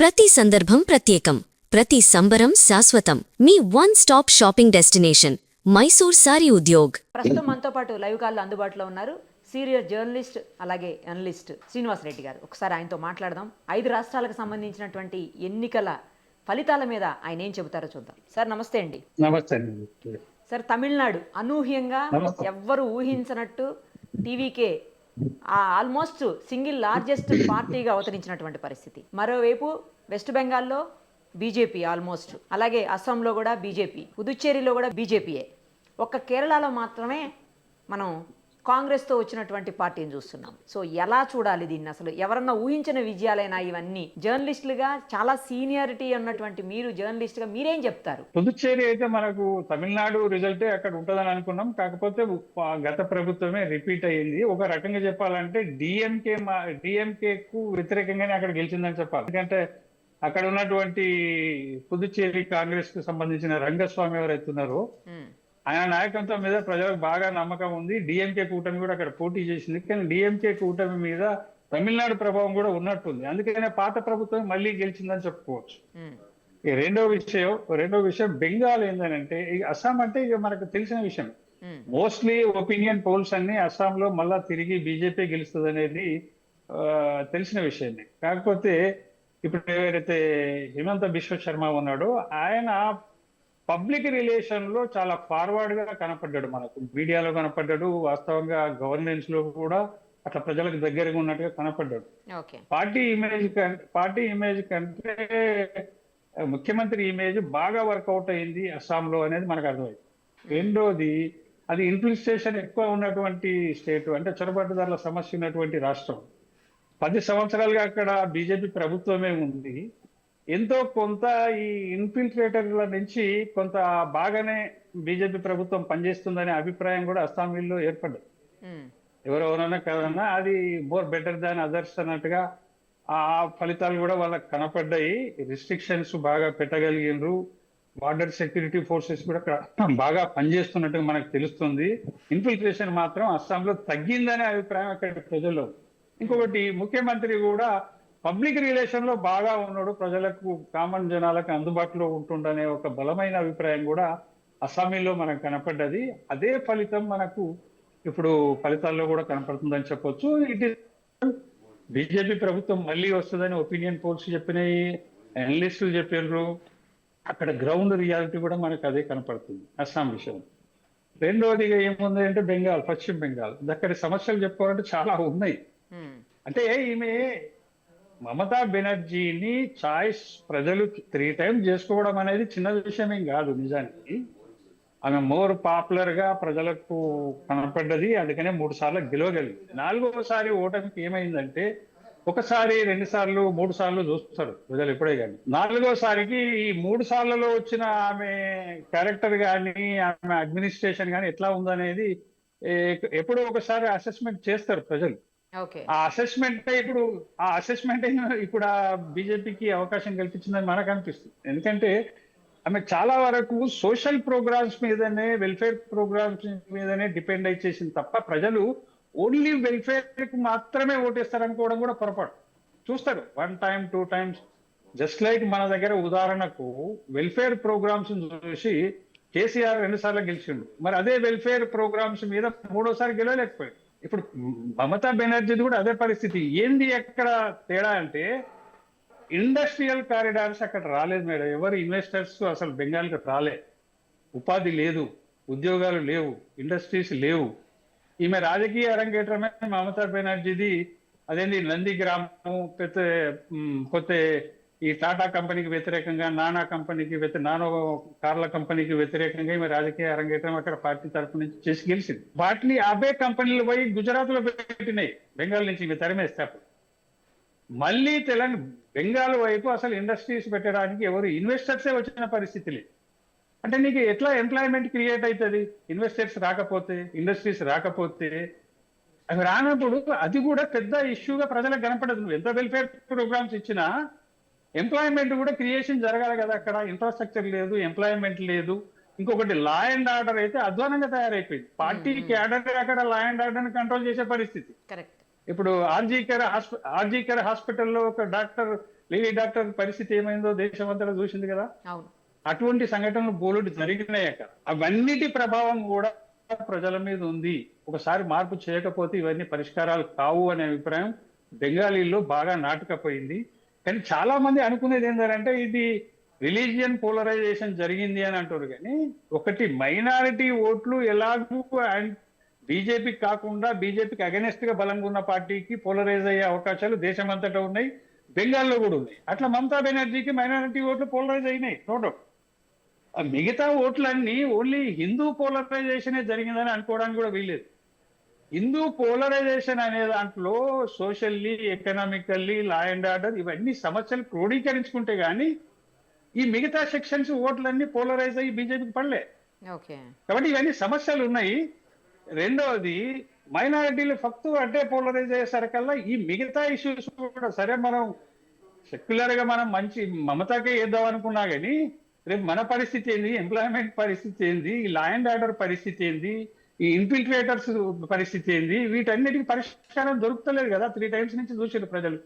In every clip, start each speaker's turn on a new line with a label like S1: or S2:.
S1: ప్రతి సందర్భం ప్రత్యేకం, ప్రతి సంబరం శాశ్వతం. మీ one stop shopping destination Mysore Saree Udyog.
S2: ప్రస్తుతం మనతో పాటు లైవ్ కాల్లో అందుబాటులో ఉన్నారు సీనియర్ జర్నలిస్ట్ అలాగే అనలిస్ట్ శ్రీనివాసరెడ్డి గారు. ఒకసారి ఆయనతో మాట్లాడదాం. 5 రాష్ట్రాలకు సంబంధించినటువంటి ఎన్నికల ఫలితాల మీద ఆయన ఏం చెబుతారో చూద్దాం. సార్ నమస్తే అండి.
S3: నమస్తే.
S2: సార్ తమిళనాడు అనూహ్యంగా ఎవ్వరు ఊహించనట్టు టీవీకే ఆల్మోస్ట్ సింగిల్ లార్జెస్ట్ పార్టీగా అవతరించినటువంటి పరిస్థితి. మరోవైపు వెస్ట్ బెంగాల్లో బీజేపీ ఆల్మోస్ట్, అలాగే అస్సాంలో కూడా బీజేపీ, పుదుచ్చేరిలో కూడా బీజేపీయే. ఒక్క కేరళలో మాత్రమే మనం కాంగ్రెస్తో వచ్చినటువంటి పార్టీని చూస్తున్నాం. సో ఎలా చూడాలి దీన్ని? అసలు ఎవరన్నా ఊహించిన విజయాలైనా ఇవన్నీ? జర్నలిస్టులుగా చాలా సీనియారిటీ ఉన్నటువంటి మీరు, జర్నలిస్ట్గా మీరేం చెప్తారు?
S3: పుదుచ్చేరి అయితే మనకు తమిళనాడు రిజల్టే అక్కడ ఉంటుందని అనుకున్నాం. కాకపోతే గత ప్రభుత్వమే రిపీట్ అయ్యింది. ఒక రకంగా చెప్పాలంటే డిఎంకే కు వ్యతిరేకంగానే అక్కడ గెలిచిందని చెప్పాలి. ఎందుకంటే అక్కడ ఉన్నటువంటి పుదుచ్చేరి కాంగ్రెస్ కు సంబంధించిన రంగస్వామి ఎవరైతే ఉన్నారో ఆయన నాయకత్వం మీద ప్రజలకు బాగా నమ్మకం ఉంది. డిఎంకే కూటమి కూడా అక్కడ పోటీ చేసింది. కానీ డిఎంకే కూటమి మీద తమిళనాడు ప్రభావం కూడా ఉన్నట్టుంది. అందుకనే పాత ప్రభుత్వం మళ్ళీ గెలిచిందని చెప్పుకోవచ్చు. రెండో విషయం బెంగాల్ ఏంటంటే, అస్సాం అంటే ఇక మనకు తెలిసిన విషయం. మోస్ట్లీ ఒపీనియన్ పోల్స్ అన్ని అస్సాంలో మళ్ళా తిరిగి బీజేపీ గెలుస్తుంది అనేది తెలిసిన విషయమే. కాకపోతే ఇప్పుడు ఎవరైతే హిమంత బిశ్వ శర్మ ఉన్నాడో ఆయన పబ్లిక్ రిలేషన్ లో చాలా ఫార్వర్డ్ గా కనపడ్డాడు. మనకు మీడియాలో కనపడ్డాడు, వాస్తవంగా గవర్నెన్స్ లో కూడా అట్లా ప్రజలకు దగ్గరగా ఉన్నట్టుగా కనపడ్డాడు. పార్టీ ఇమేజ్ కంటే ముఖ్యమంత్రి ఇమేజ్ బాగా వర్కౌట్ అయింది అస్సాంలో అనేది మనకు అర్థమైంది. రెండోది, అది ఇన్ఫిల్ట్రేషన్ ఎక్కువ ఉన్నటువంటి స్టేట్, అంటే చొరబాటుదారుల సమస్య ఉన్నటువంటి రాష్ట్రం. 10 సంవత్సరాలుగా అక్కడ బీజేపీ ప్రభుత్వమే ఉంది. ఎంతో కొంత ఈ ఇన్ఫిల్ట్రేటర్ల నుంచి కొంత బాగానే బీజేపీ ప్రభుత్వం పనిచేస్తుందనే అభిప్రాయం కూడా అస్సాంలో ఏర్పడ్డది. ఎవరెవరన్నా కదన్నా అది మోర్ బెటర్ దాన్ అదర్స్ అన్నట్టుగా ఆ ఫలితాలు కూడా వాళ్ళకి కనపడ్డాయి. రిస్ట్రిక్షన్స్ బాగా పెట్టగలిగినారు. బార్డర్ సెక్యూరిటీ ఫోర్సెస్ కూడా బాగా పనిచేస్తున్నట్టుగా మనకు తెలుస్తుంది. ఇన్ఫిల్ట్రేషన్ మాత్రం అస్సాంలో తగ్గిందనే అభిప్రాయం అక్కడ ప్రజల్లో. ఇంకొకటి, ముఖ్యమంత్రి కూడా పబ్లిక్ రిలేషన్ లో బాగా ఉన్నాడు, ప్రజలకు కామన్ జనాలకు అందుబాటులో ఉంటుండనే ఒక బలమైన అభిప్రాయం కూడా అస్సామీలో మనకు కనపడ్డది. అదే ఫలితం మనకు ఇప్పుడు ఫలితాల్లో కూడా కనపడుతుందని చెప్పొచ్చు. ఇటు బీజేపీ ప్రభుత్వం మళ్ళీ వస్తుందని ఒపీనియన్ పోల్స్ చెప్పినాయి, అనలిస్టులు చెప్పారు. అక్కడ గ్రౌండ్ రియాలిటీ కూడా మనకు అదే కనపడుతుంది అస్సాం విషయం. రెండోదిగా ఏముంది అంటే పశ్చిమ బెంగాల్. అక్కడ సమస్యలు చెప్పుకోవాలంటే చాలా ఉన్నాయి. అంటే ఈమె మమతా బెనర్జీని చాయిస్ ప్రజలు 3 times చేసుకోవడం అనేది చిన్న విషయమేం కాదు. నిజానికి ఆమె మోర్ పాపులర్ గా ప్రజలకు కనపడ్డది. అందుకనే 3 సార్లు గెలవగలిగింది. 4వసారి ఓటమికి ఏమైందంటే, 1 సారి 2 సార్లు 3 సార్లు చూస్తారు ప్రజలు ఎప్పుడే కానీ. 4వసారికి ఈ 3 సార్లలో వచ్చిన ఆమె క్యారెక్టర్ కానీ ఆమె అడ్మినిస్ట్రేషన్ కానీ ఎట్లా ఉందనేది ఎప్పుడో ఒకసారి అసెస్మెంట్ చేస్తారు ప్రజలు. ఆ అసెస్మెంట్ ఇప్పుడు ఆ బీజేపీకి అవకాశం కల్పించిందని మనకు అనిపిస్తుంది. ఎందుకంటే ఆమె చాలా వరకు సోషల్ ప్రోగ్రామ్స్ మీదనే, వెల్ఫేర్ ప్రోగ్రామ్స్ మీదనే డిపెండ్ అయి చేసింది తప్ప ప్రజలు ఓన్లీ వెల్ఫేర్ కు మాత్రమే ఓటేస్తారనుకోవడం కూడా పొరపాటు. చూస్తారు 1 time 2 times. జస్ట్ లైక్ మన దగ్గర ఉదాహరణకు వెల్ఫేర్ ప్రోగ్రామ్స్ చూసి కేసీఆర్ 2 సార్లు గెలిచిండు. మరి అదే వెల్ఫేర్ ప్రోగ్రామ్స్ మీద 3వసారి గెలవలేకపోయాడు. ఇప్పుడు మమతా బెనర్జీది కూడా అదే పరిస్థితి. ఏంది ఎక్కడ తేడా అంటే, ఇండస్ట్రియల్ కారిడార్స్ అక్కడ రాలేదు మేడం. ఎవరు ఇన్వెస్టర్స్ అసలు బెంగాల్కి రాలే. ఉపాధి లేదు, ఉద్యోగాలు లేవు, ఇండస్ట్రీస్ లేవు. ఈమె రాజకీయ అరంగేట్రమే మమతా బెనర్జీది అదేంటి నంది గ్రామం, పోతే ఈ టాటా కంపెనీకి వ్యతిరేకంగా, నానో కార్ల కంపెనీకి వ్యతిరేకంగా ఈమె రాజకీయ అరంగేట్రం అక్కడ పార్టీ తరఫు నుంచి చేసి గెలిచింది. వాటిని అవే కంపెనీలు పోయి గుజరాత్ లో పెట్టినాయి బెంగాల్ నుంచి ఈమె తరిమేస్తే. మళ్ళీ బెంగాల్ వైపు అసలు ఇండస్ట్రీస్ పెట్టడానికి ఎవరు ఇన్వెస్టర్సే వచ్చిన పరిస్థితి లేదు. అంటే నీకు ఎట్లా ఎంప్లాయ్మెంట్ క్రియేట్ అవుతుంది? ఇన్వెస్టర్స్ రాకపోతే, ఇండస్ట్రీస్ రాకపోతే, అవి రానప్పుడు అది కూడా పెద్ద ఇష్యూగా ప్రజలకు కనపడదు. నువ్వు ఎంత వెల్ఫేర్ ప్రోగ్రామ్స్ ఇచ్చినా ఎంప్లాయ్మెంట్ కూడా క్రియేషన్ జరగాలి కదా. అక్కడ ఇన్ఫ్రాస్ట్రక్చర్ లేదు, ఎంప్లాయ్మెంట్ లేదు. ఇంకొకటి, లా అండ్ ఆర్డర్ అయితే అధ్వానంగా తయారైపోయింది. పార్టీ క్యాడర్ అక్కడ లా అండ్ ఆర్డర్ ని కంట్రోల్ చేసే పరిస్థితి. ఇప్పుడు ఆర్జీ కేర్ హాస్పిటల్లో ఒక డాక్టర్ లేడీ డాక్టర్ పరిస్థితి ఏమైందో దేశం అంతటా చూసింది కదా.
S2: అవును.
S3: అటువంటి సంఘటనలు బోలెడు జరిగినాయి అక్కడ. అవన్నిటి ప్రభావం కూడా ప్రజల మీద ఉంది. ఒకసారి మార్పు చేయకపోతే ఇవన్నీ పరిష్కారాలు కావు అనే అభిప్రాయం బెంగాలీల్లో బాగా నాటుకపోయింది. కానీ చాలా మంది అనుకునేది ఏంటంటే ఇది రిలీజియన్ పోలరైజేషన్ జరిగింది అని అంటారు. కానీ ఒకటి మైనారిటీ ఓట్లు ఎలాగూ బీజేపీకి కాకుండా బీజేపీకి అగెనెస్ట్ గా బలంగా ఉన్న పార్టీకి పోలరైజ్ అయ్యే అవకాశాలు దేశమంతటా ఉన్నాయి, బెంగాల్లో కూడా ఉన్నాయి. అట్లా మమతా బెనర్జీకి మైనారిటీ ఓట్లు పోలరైజ్ అయినాయి నో డౌట్. మిగతా ఓట్లన్నీ ఓన్లీ హిందూ పోలరైజేషనే జరిగిందని అనుకోవడానికి కూడా వీల్లేదు. హిందూ పోలరైజేషన్ అనే దాంట్లో socially, economically, law and order ఇవన్నీ సమస్యలు క్రోడీకరించుకుంటే గానీ ఈ మిగతా సెక్షన్స్ ఓట్లన్నీ పోలరైజ్ అయ్యి బీజేపీకి పడలే.
S2: ఓకే.
S3: కాబట్టి ఇవన్నీ సమస్యలు ఉన్నాయి. రెండవది మైనారిటీలు ఫక్తు అంటే పోలరైజ్ అయ్యేసరికల్లా ఈ మిగతా ఇష్యూస్ కూడా సరే మనం సెక్యులర్ గా మనం మంచి మమతాకే వేద్దాం అనుకున్నా కానీ రేపు మన పరిస్థితి ఏంది, ఎంప్లాయ్మెంట్ పరిస్థితి ఏంది, ఈ లా అండ్ ఆర్డర్ పరిస్థితి ఏంది, ఈ ఇన్ఫిల్ట్రేటర్స్ పరిస్థితి ఏంది, వీటన్నిటికి పరిష్కారం దొరుకుతలేదు కదా. 3 times నుంచి చూసారు ప్రజలు.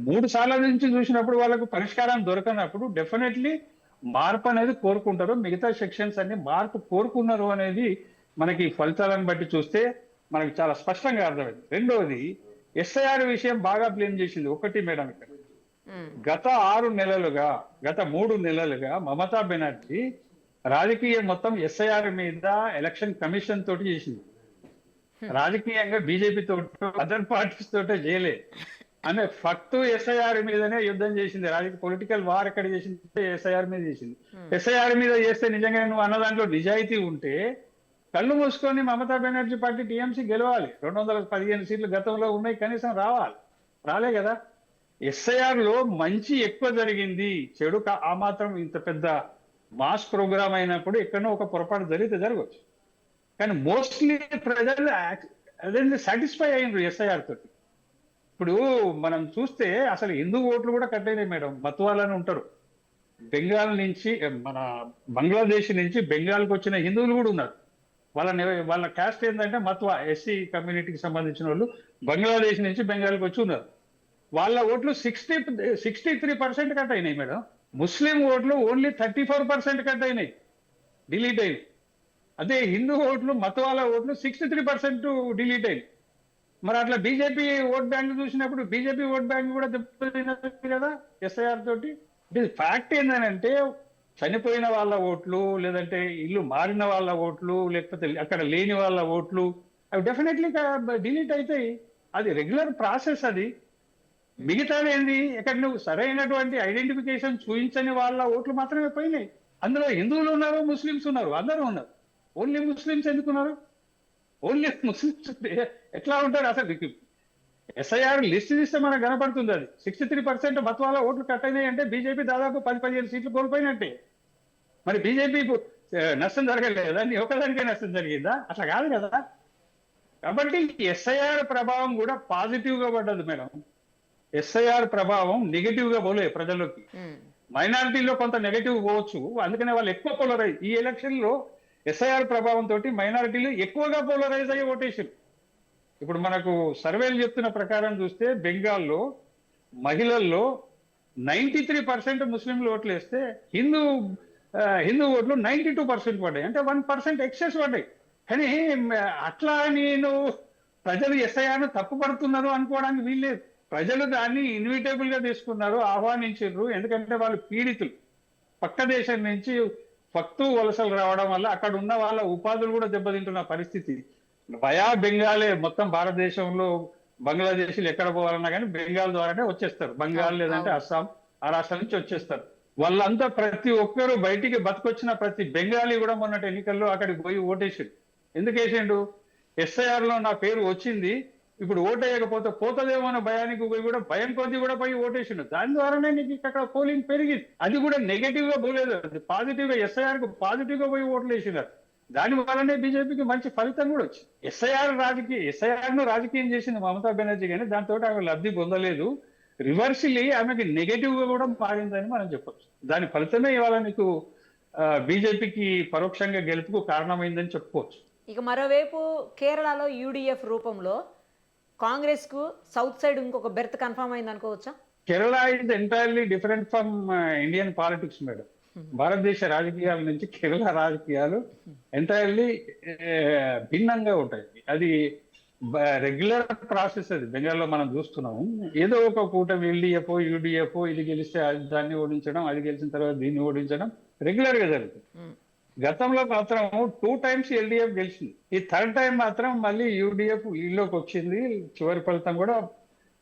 S3: 3 సార్ల నుంచి చూసినప్పుడు వాళ్ళకు పరిష్కారం దొరకనప్పుడు డెఫినెట్లీ మార్పు అనేది కోరుకుంటారు. మిగతా సెక్షన్స్ అన్ని మార్పు కోరుకున్నారు అనేది మనకి ఫలితాలను బట్టి చూస్తే మనకి చాలా స్పష్టంగా అర్థమైంది. రెండవది ఎస్ఐఆర్ విషయం బాగా బ్లేమ్ చేసింది. ఒకటి మేడం, ఇక్కడ గత 3 నెలలుగా మమతా బెనర్జీ రాజకీయం మొత్తం ఎస్ఐఆర్ మీద ఎలక్షన్ కమిషన్ తోటి చేసింది. రాజకీయంగా బీజేపీ తోటి అదర్ పార్టీస్ తోటే చేయలేదు. ఆమె ఫక్తు ఎస్ఐఆర్ మీదనే యుద్ధం చేసింది. రాజకీయ పొలిటికల్ వార్ ఎక్కడ చేసింది, ఎస్ఐఆర్ మీద చేసింది. ఎస్ఐఆర్ మీద చేస్తే నిజంగా నువ్వు అన్న దాంట్లో నిజాయితీ ఉంటే కళ్ళు మూసుకొని మమతా బెనర్జీ పార్టీ టీఎంసీ గెలవాలి. 215 సీట్లు గతంలో ఉన్నాయి, కనీసం రాలే కదా. ఎస్ఐఆర్ లో మంచి ఎక్కువ జరిగింది, చెడు ఆ మాత్రం ఇంత పెద్ద మాస్ ప్రోగ్రామ్ అయినప్పుడు ఎక్కడో ఒక పొరపాటు జరిగితే జరగవచ్చు. కానీ మోస్ట్లీ ప్రజలు అదే సాటిస్ఫై అయినరు ఎస్ఐఆర్ తోటి. ఇప్పుడు మనం చూస్తే అసలు హిందూ ఓట్లు కూడా కట్ అయినాయి మేడం. మత్వాలని ఉంటారు బెంగాల్ నుంచి, మన బంగ్లాదేశ్ నుంచి బెంగాల్కి వచ్చిన హిందువులు కూడా ఉన్నారు. వాళ్ళ క్యాస్ట్ ఏంటంటే మత్వా, ఎస్సీ కమ్యూనిటీకి సంబంధించిన వాళ్ళు బంగ్లాదేశ్ నుంచి బెంగాల్కి వచ్చి ఉన్నారు. వాళ్ళ ఓట్లు 63% కట్ అయినాయి మేడం. ముస్లిం ఓట్లు ఓన్లీ 34% కట్ అయినాయి, డిలీట్ అయినాయి. అదే హిందూ ఓట్లు, మతవాళ్ళ ఓట్లు 63% డిలీట్ అయినాయి. మరి అట్లా బీజేపీ ఓట్ బ్యాంక్ చూసినప్పుడు బీజేపీ ఓట్ బ్యాంక్ కూడా దెబ్బతిన్నది కదా ఎస్ఐఆర్ తోటి. ఫ్యాక్ట్ ఏంటంటే చనిపోయిన వాళ్ళ ఓట్లు, లేదంటే ఇల్లు మారిన వాళ్ళ ఓట్లు, లేకపోతే అక్కడ లేని వాళ్ళ ఓట్లు అవి డెఫినెట్లీ డిలీట్ అవుతాయి. అది రెగ్యులర్ ప్రాసెస్. అది మిగతాది ఏంది, ఇక్కడ నువ్వు సరైనటువంటి ఐడెంటిఫికేషన్ చూపించని వాళ్ళ ఓట్లు మాత్రమే పోయినాయి. అందులో హిందువులు ఉన్నారు, ముస్లిమ్స్ ఉన్నారు, అందరూ ఉన్నారు. ఓన్లీ ముస్లిమ్స్ ఎందుకున్నారు? ఓన్లీ ముస్లిమ్స్ ఎట్లా ఉంటారు అసలు? ఎస్ఐఆర్ లిస్ట్ తీస్తే మనకు కనపడుతుంది. అది 63% మత్వాల ఓట్లు కట్ అయినాయి అంటే బీజేపీ దాదాపు 10-15 సీట్లు కోల్పోయినట్టే. మరి బీజేపీ నష్టం జరగలేదా? నీ ఒకదానికే నష్టం జరిగిందా? అట్లా కాదు కదా. కాబట్టి ఎస్ఐఆర్ ప్రభావం కూడా పాజిటివ్ గా పడ్డది మేడం. ఎస్ఐఆర్ ప్రభావం నెగటివ్ గా పోలే ప్రజల్లోకి. మైనారిటీలో కొంత నెగటివ్ పోవచ్చు, అందుకనే వాళ్ళు ఎక్కువ పోలరైజ్. ఈ ఎలక్షన్ లో ఎస్ఐఆర్ ప్రభావం తోటి మైనారిటీలు ఎక్కువగా పోలరైజ్ అయ్యి ఓటేసారు. ఇప్పుడు మనకు సర్వేలు చెప్తున్న ప్రకారం చూస్తే బెంగాల్లో మహిళల్లో 93% ముస్లింలు ఓట్లు వేస్తే హిందూ ఓట్లు 92% పడ్డాయి. అంటే 1% ఎక్సెస్ పడ్డాయి. కానీ అట్లా నేను ప్రజలు ఎస్ఐఆర్ను తప్పు పడుతున్నారు అనుకోవడానికి వీల్లేదు. ప్రజలు దాన్ని ఇన్విటేబుల్ గా తీసుకున్నారు, ఆహ్వానించారు. ఎందుకంటే వాళ్ళు పీడితులు, పక్క దేశం నుంచి ఫక్తు వలసలు రావడం వల్ల అక్కడ ఉన్న వాళ్ళ ఉపాధులు కూడా దెబ్బతింటున్న పరిస్థితి. వయా బెంగాలే మొత్తం భారతదేశంలో బంగ్లాదేశీలు ఎక్కడ పోవాలన్నా కానీ బెంగాల్ ద్వారానే వచ్చేస్తారు. బంగాల్ లేదంటే అస్సాం, ఆ రాష్ట్రాల నుంచి వచ్చేస్తారు. వాళ్ళంతా ప్రతి ఒక్కరు బయటికి బతికొచ్చిన ప్రతి బెంగాలీ కూడా మొన్నటి ఎన్నికల్లో అక్కడికి పోయి ఓటేసాడు. ఎందుకు వేసిండు? ఎస్ఐఆర్ లో నా పేరు వచ్చింది, ఇప్పుడు ఓటు వేయకపోతే పోతుందేమో అన్న భయానికి పోయి కూడా భయం కొద్ది కూడా పోయి ఓటేసిండు. దాని ద్వారానే నీకు ఇక్కడ పోలింగ్ పెరిగింది. అది కూడా నెగటివ్ గా పోలేదు, అది పాజిటివ్ గా ఎస్ఐఆర్ కు పాజిటివ్ గా పోయి ఓట్లు వేసినారు. దాని వల్లనే బీజేపీకి మంచి ఫలితం కూడా వచ్చింది. ఎస్ఐఆర్ ను రాజకీయం చేసింది మమతా బెనర్జీ, కానీ దాంతో ఆమె లబ్ధి పొందలేదు. రివర్సిలీ ఆమెకి నెగటివ్ గా కూడా మారిందని మనం చెప్పొచ్చు. దాని ఫలితమే ఇవాళ నీకు బీజేపీకి పరోక్షంగా గెలుపుకు కారణమైందని చెప్పుకోవచ్చు.
S2: ఇక మరోవైపు కేరళలో యూడిఎఫ్ రూపంలో కాంగ్రెస్ కు సౌత్ సైడ్ ఇంకొక బెర్త్ కన్ఫర్మ్ అయింది అనుకోవచ్చా?
S3: Kerala is entirely different from Indian politics madam. భారతదేశ రాజకీయాల నుంచి కేరళ రాజకీయాలు ఎంటైర్లీ భిన్నంగా ఉంటాయి. అది రెగ్యులర్ ప్రాసెస్. అది బెంగాల్లో మనం చూస్తున్నాము. ఏదో ఒక కూటమి ఎల్డీఎఫ్ యూడీఎఫ్ ఇది గెలిస్తే దాన్ని ఓడించడం, అది గెలిచిన తర్వాత దీన్ని ఓడించడం రెగ్యులర్ గా జరుగుతుంది. గతంలో మాత్రం 2 times ఎల్డీఎఫ్ గెలిచింది. ఈ 3rd time మాత్రం మళ్ళీ యూడీఎఫ్ ఈలోకి వచ్చింది. చివరి ఫలితం కూడా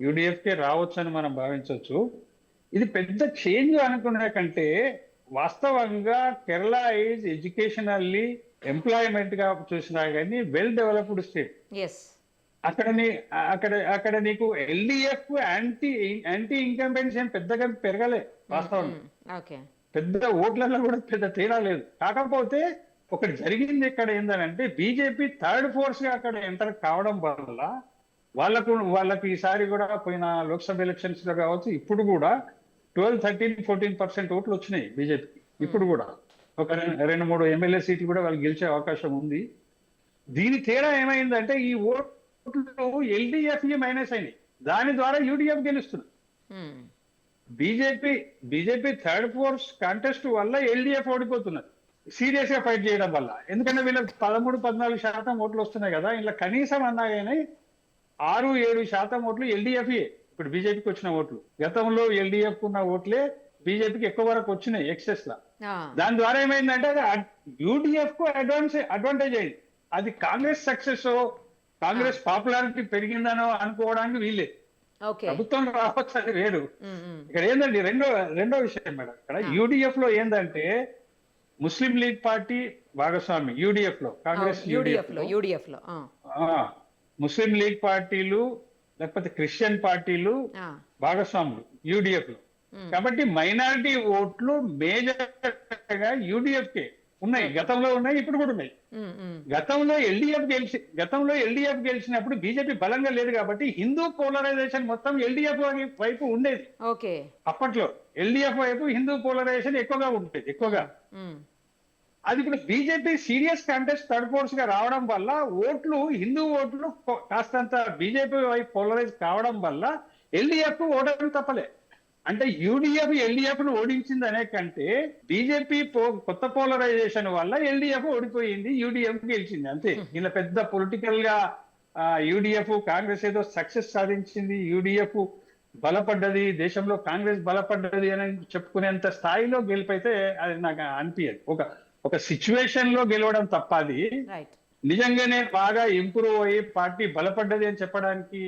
S3: యూడీఎఫ్ కే రావచ్చు అని మనం భావించవచ్చు. ఇది పెద్ద చేంజ్ అనుకునే కంటే వాస్తవంగా కేరళ ఈజ్ ఎడ్యుకేషనల్లీ ఎంప్లాయ్మెంట్ గా చూసినా కానీ వెల్ డెవలప్డ్ స్టేట్.
S2: ఎస్,
S3: అక్కడ నీకు ఎల్డీఎఫ్ యాంటీ ఇన్కంబెన్స్ ఏం పెద్దగా పెరగలే వాస్తవంగా.
S2: ఓకే,
S3: పెద్ద ఓట్లలో కూడా పెద్ద తేడా లేదు. కాకపోతే ఒకటి జరిగింది ఇక్కడ ఏంటంటే బీజేపీ థర్డ్ ఫోర్స్ గా అక్కడ ఎంటర్ కావడం వల్ల వాళ్ళకు ఈసారి కూడా పోయిన లోక్సభ ఎలక్షన్స్ లో కావచ్చు, ఇప్పుడు కూడా 12, 13, 14% ఓట్లు వచ్చినాయి బీజేపీకి. ఇప్పుడు కూడా ఒక 2-3 ఎమ్మెల్యే సీట్లు కూడా వాళ్ళు గెలిచే అవకాశం ఉంది. దీని తేడా ఏమైందంటే ఈ ఓట్లు ఎల్డీఎఫ్ మైనస్ అయినాయి. దాని ద్వారా యూడీఎఫ్ గెలుస్తుంది. బీజేపీ థర్డ్ ఫోర్స్ కాంటెస్ట్ వల్ల ఎల్డీఎఫ్ ఓడిపోతున్నారు సీరియస్ గా ఫైట్ చేయడం వల్ల. ఎందుకంటే వీళ్ళకి 13-14% ఓట్లు వస్తున్నాయి కదా. ఇలా కనీసం అన్నా కానీ 6-7% ఓట్లు ఎల్డీఎఫ్ఏ ఇప్పుడు బీజేపీకి వచ్చిన ఓట్లు. గతంలో ఎల్డీఎఫ్ ఉన్న ఓట్లే బీజేపీకి ఎక్కువ వరకు వచ్చినాయి ఎక్సెస్ లా. దాని ద్వారా ఏమైందంటే అది యూడీఎఫ్ కు అడ్వాంటేజ్ అయింది. అది కాంగ్రెస్ సక్సెస్, కాంగ్రెస్ పాపులారిటీ పెరిగిందనో అనుకోవడానికి వీల్లేదు. ప్రభుత్వం రావచ్చు, అది వేరు. ఇక్కడ ఏంటండి రెండో విషయం మేడం. ఇక్కడ యూడీఎఫ్ లో ఏంటంటే ముస్లిం లీగ్ పార్టీ భాగస్వామి యూడీఎఫ్ లో, కాంగ్రెస్
S2: యూడీఎఫ్ లో
S3: ముస్లిం లీగ్ పార్టీలు లేకపోతే క్రిస్టియన్ పార్టీలు భాగస్వాములు యూడీఎఫ్ లో. కాబట్టి మైనారిటీ ఓట్లు మేజర్ గా యూడీఎఫ్ కే ఉన్నాయి. గతంలో ఉన్నాయి, ఇప్పుడు కూడా ఉన్నాయి. గతంలో ఎల్డీఎఫ్ గెలిచినప్పుడు బీజేపీ బలంగా లేదు కాబట్టి హిందూ పోలరైజేషన్ మొత్తం ఎల్డీఎఫ్ వైపు ఉండేది. అప్పట్లో ఎల్డీఎఫ్ వైపు హిందూ పోలరైజేషన్ ఎక్కువగా. అది ఇప్పుడు BJP serious contest third force గా రావడం వల్ల ఓట్లు, హిందూ ఓట్లు కాస్తంత బీజేపీ వైపు పోలరైజ్ కావడం వల్ల ఎల్డీఎఫ్ ఓడడం తప్పలే. అంటే యూడీఎఫ్ ఎల్డీఎఫ్ ను ఓడించింది అనే కంటే బీజేపీ కొత్త పోలరైజేషన్ వల్ల ఎల్డీఎఫ్ ఓడిపోయింది, యూడీఎఫ్ గెలిచింది అంతే. ఇలా పెద్ద పొలిటికల్ గా యూడీఎఫ్ కాంగ్రెస్ ఏదో సక్సెస్ సాధించింది, యూడీఎఫ్ బలపడ్డది, దేశంలో కాంగ్రెస్ బలపడ్డది అని చెప్పుకునేంత స్థాయిలో గెలిపైతే అది నాకు అనిపించదు. ఒక సిచ్యువేషన్ లో గెలవడం తప్ప అది నిజంగానే బాగా ఇంప్రూవ్ అయ్యి పార్టీ బలపడ్డది అని చెప్పడానికి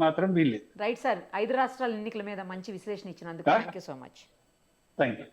S3: మాత్రం వీల్లేదు.
S2: రైట్ సార్, 5 రాష్ట్రాల ఎన్నికల మీద మంచి విశ్లేషణ ఇచ్చినందుకు thank you so much.
S3: Thank you.